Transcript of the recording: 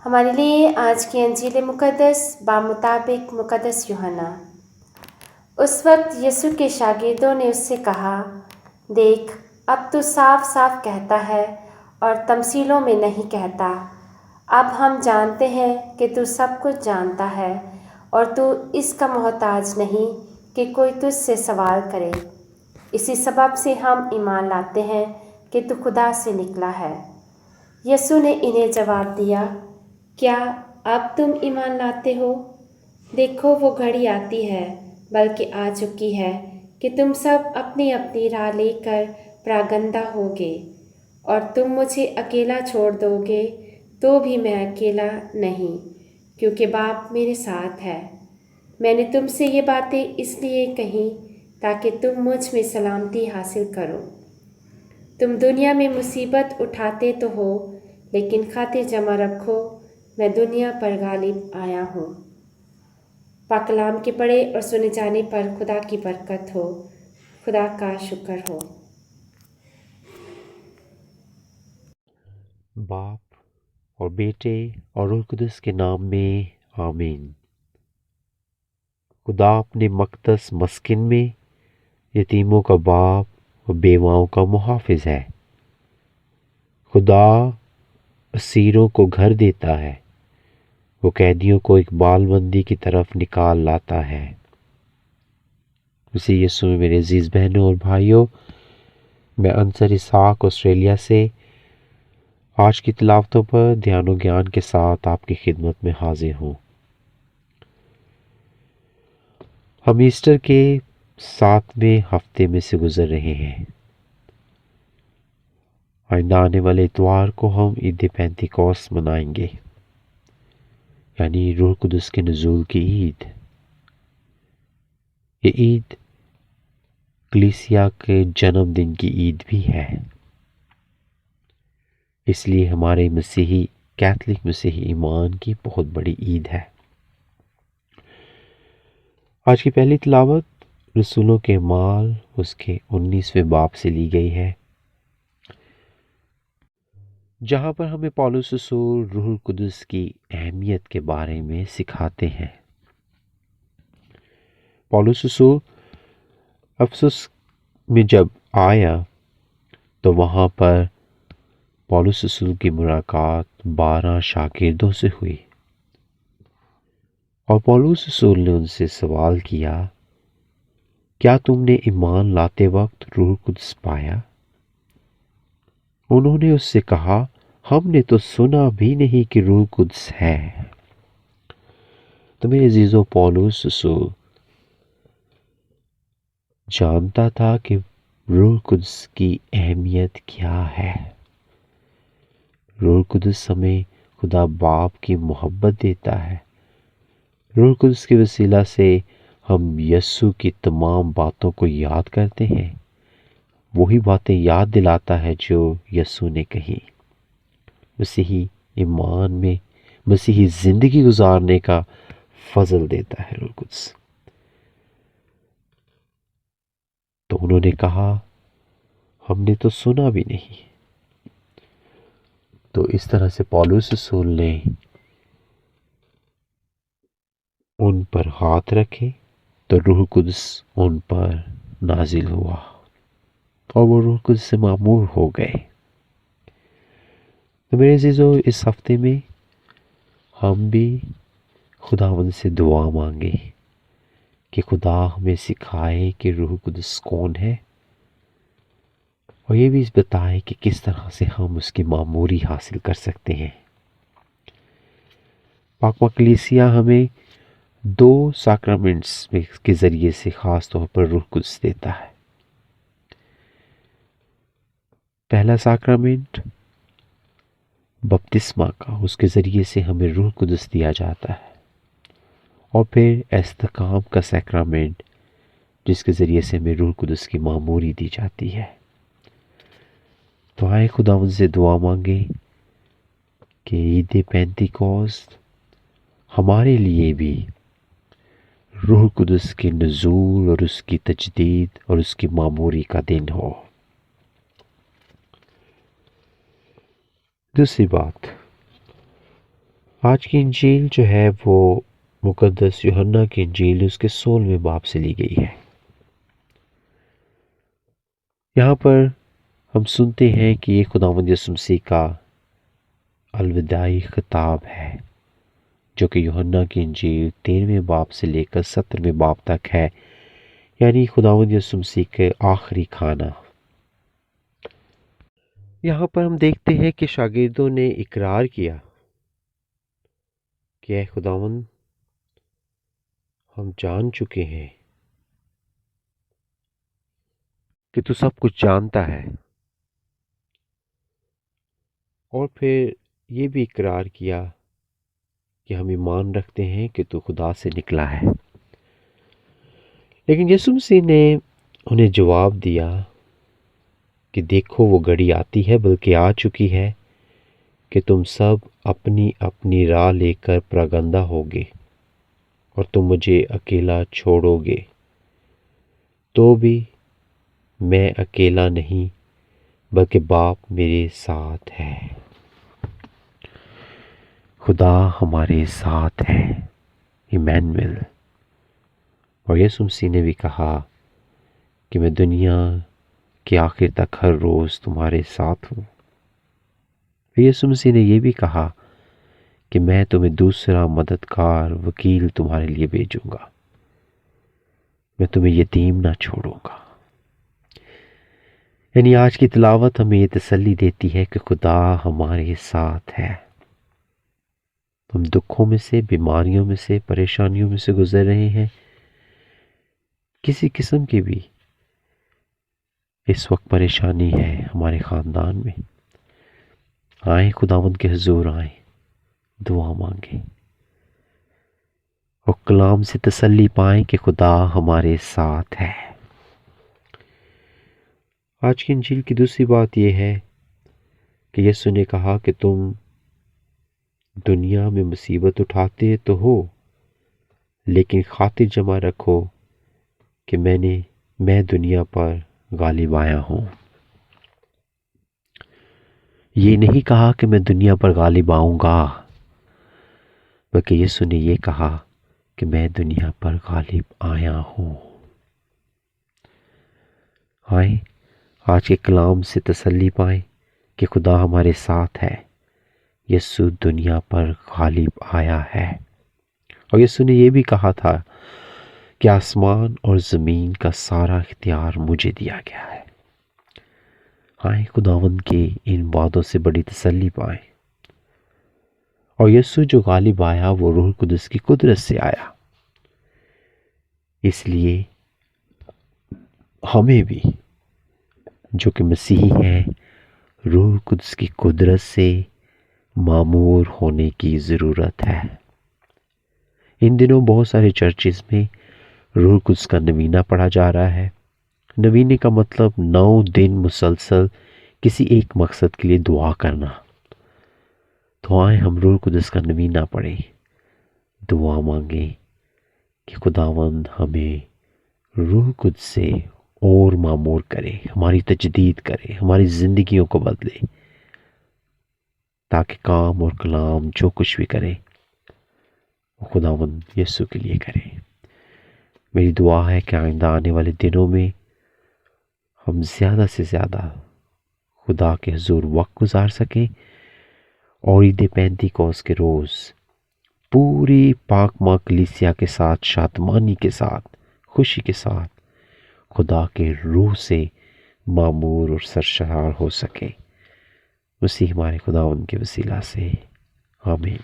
ہمارے لیے آج کی انجیل مقدس بمطابق مقدس یوحنا۔ اس وقت یسوع کے شاگردوں نے اس سے کہا، دیکھ اب تو صاف صاف کہتا ہے اور تمثیلوں میں نہیں کہتا۔ اب ہم جانتے ہیں کہ تو سب کچھ جانتا ہے اور تو اس کا محتاج نہیں کہ کوئی تجھ سے سوال کرے۔ اسی سبب سے ہم ایمان لاتے ہیں کہ تو خدا سے نکلا ہے۔ یسوع نے انہیں جواب دیا، کیا اب تم ایمان لاتے ہو؟ دیکھو وہ گھڑی آتی ہے بلکہ آ چکی ہے کہ تم سب اپنی اپنی راہ لے کر پراگندہ ہوگے اور تم مجھے اکیلا چھوڑ دو گے تو بھی میں اکیلا نہیں، کیونکہ باپ میرے ساتھ ہے۔ میں نے تم سے یہ باتیں اس لیے کہیں تاکہ تم مجھ میں سلامتی حاصل کرو۔ تم دنیا میں مصیبت اٹھاتے تو ہو، لیکن خاطر جمع رکھو، میں دنیا پر غالب آیا ہوں۔ پاک کلام کے پڑھے اور سنے جانے پر خدا کی برکت ہو۔ خدا کا شکر ہو۔ باپ اور بیٹے اور روح القدس کے نام میں آمین۔ خدا اپنے مقدس مسکن میں یتیموں کا باپ اور بیواؤں کا محافظ ہے۔ خدا اسیروں کو گھر دیتا ہے، وہ قیدیوں کو ایک بال بندی کی طرف نکال لاتا ہے۔ اسی یسوع میں میرے عزیز بہنوں اور بھائیوں، میں انصر اسحاق آسٹریلیا سے آج کی تلاوتوں پر دھیان و گیان کے ساتھ آپ کی خدمت میں حاضر ہوں۔ ہم ایسٹر کے 7ویں ہفتے میں سے گزر رہے ہیں۔ آئندہ آنے والے اتوار کو ہم عید پینتیکوست منائیں گے، یعنی روح القدس کے نزول کی عید۔ یہ عید کلیسیا کے جنم دن کی عید بھی ہے، اس لیے ہمارے کیتھولک مسیحی ایمان کی بہت بڑی عید ہے۔ آج کی پہلی تلاوت رسولوں کے اعمال اس کے 19ویں باب سے لی گئی ہے، جہاں پر ہمیں پولس رسول روح القدس کی اہمیت کے بارے میں سکھاتے ہیں۔ پولس رسول افسس میں جب آیا تو وہاں پر پولس رسول کی ملاقات 12 شاگردوں سے ہوئی، اور پولس رسول نے ان سے سوال کیا، کیا تم نے ایمان لاتے وقت روح القدس پایا؟ انہوں نے اس سے کہا، ہم نے تو سنا بھی نہیں کہ روح القدس ہے۔ تو میرے عزیزو، پولس رسول جانتا تھا کہ روح القدس کی اہمیت کیا ہے۔ روح القدس ہمیں خدا باپ کی محبت دیتا ہے۔ روح القدس کے وسیلہ سے ہم یسوع کی تمام باتوں کو یاد کرتے ہیں، وہی باتیں یاد دلاتا ہے جو یسوع نے کہی۔ مسیحی ایمان میں مسیحی زندگی گزارنے کا فضل دیتا ہے روح القدس۔ تو انہوں نے کہا، ہم نے تو سنا بھی نہیں۔ تو اس طرح سے پولس رسول نے ان پر ہاتھ رکھے تو روح القدس ان پر نازل ہوا اور وہ روح القدس سے معمور ہو گئے۔ تو میرے عزیزو، اس ہفتے میں ہم بھی خداوند سے دعا مانگے کہ خدا ہمیں سکھائے کہ روح القدس کون ہے، اور یہ بھی بتائے کہ کس طرح سے ہم اس کی معموری حاصل کر سکتے ہیں۔ پاک کلیسیا ہمیں 2 ساکرامنٹس کے ذریعے سے خاص طور پر روح القدس دیتا ہے۔ پہلا ساکرامنٹ بپتسمہ کا، اس کے ذریعے سے ہمیں روح القدس دیا جاتا ہے، اور پھر استقام کا سیکرامنٹ جس کے ذریعے سے ہمیں روح القدس کی معموری دی جاتی ہے۔ تو آئے خداوند سے دعا مانگیں کہ عید پینتیکوست ہمارے لیے بھی روح القدس کے نزول اور اس کی تجدید اور اس کی معموری کا دن ہو۔ دوسری بات، آج کی انجیل جو ہے وہ مقدس یوحنا کی انجیل اس کے 16ویں باب سے لی گئی ہے۔ یہاں پر ہم سنتے ہیں کہ یہ خداوند یسوع مسیح کا الوداعی خطاب ہے، جو کہ یوحنا کی انجیل 13ویں باب سے لے کر 17ویں باب تک ہے، یعنی خداوند یسوع مسیح کے آخری کھانا۔ یہاں پر ہم دیکھتے ہیں کہ شاگردوں نے اقرار کیا کہ اے خداوند، ہم جان چکے ہیں کہ تو سب کچھ جانتا ہے، اور پھر یہ بھی اقرار کیا کہ ہم ایمان رکھتے ہیں کہ تو خدا سے نکلا ہے۔ لیکن یسوع مسیح نے انہیں جواب دیا کہ دیکھو وہ گھڑی آتی ہے، بلکہ آ چکی ہے، کہ تم سب اپنی اپنی راہ لے کر پراگندہ ہوگے، اور تم مجھے اکیلا چھوڑو گے، تو بھی میں اکیلا نہیں بلکہ باپ میرے ساتھ ہے۔ خدا ہمارے ساتھ ہے، ایمینویل۔ اور یسوع مسیح نے بھی کہا کہ میں دنیا کے آخر تک ہر روز تمہارے ساتھ ہوں۔ یسوع مسیح نے یہ بھی کہا کہ میں تمہیں دوسرا مددگار وکیل تمہارے لیے بھیجوں گا، میں تمہیں یتیم نہ چھوڑوں گا۔ یعنی آج کی تلاوت ہمیں یہ تسلی دیتی ہے کہ خدا ہمارے ساتھ ہے۔ ہم دکھوں میں سے، بیماریوں میں سے، پریشانیوں میں سے گزر رہے ہیں، کسی قسم کی بھی اس وقت پریشانی ہے ہمارے خاندان میں، آئیں خداوند کے حضور، آئیں دعا مانگیں اور کلام سے تسلی پائیں کہ خدا ہمارے ساتھ ہے۔ آج کی انجیل کی دوسری بات یہ ہے کہ یسوع نے کہا کہ تم دنیا میں مصیبت اٹھاتے تو ہو، لیکن خاطر جمع رکھو کہ میں دنیا پر غالب آیا ہوں۔ یہ نہیں کہا کہ میں دنیا پر غالب آؤں گا، بلکہ یسوع نے یہ کہا کہ میں دنیا پر غالب آیا ہوں۔ آئیں آج کے کلام سے تسلی پائیں کہ خدا ہمارے ساتھ ہے، یسوع دنیا پر غالب آیا ہے۔ اور یسوع نے یہ بھی کہا تھا کہ آسمان اور زمین کا سارا اختیار مجھے دیا گیا ہے۔ آئیں خداوند کے ان وعدوں سے بڑی تسلی پائیں، اور یسوع جو غالب آیا وہ روح القدس کی قدرت سے آیا، اس لیے ہمیں بھی جو کہ مسیحی ہیں روح القدس کی قدرت سے معمور ہونے کی ضرورت ہے۔ ان دنوں بہت سارے چرچز میں روح القدس کا نوینہ پڑھا جا رہا ہے۔ نوینے کا مطلب 9 دن مسلسل کسی ایک مقصد کے لیے دعا کرنا۔ تو آئیں ہم روح القدس کا نوینہ پڑھیں، دعا مانگیں کہ خداوند ہمیں روح القدس سے اور معمور کرے، ہماری تجدید کرے، ہماری زندگیوں کو بدلے، تاکہ کام اور کلام جو کچھ بھی کرے وہ خداوند یسوع کے لیے کرے۔ میری دعا ہے کہ آئندہ آنے والے دنوں میں ہم زیادہ سے زیادہ خدا کے حضور وقت گزار سکیں، اور عید پینتیکوست کے روز پوری پاک ماں کلیسیا کے ساتھ، شادمانی کے ساتھ، خوشی کے ساتھ خدا کے روح سے معمور اور سرشار ہو سکے۔ مسیح ہمارے خداوند کے وسیلہ سے، آمین۔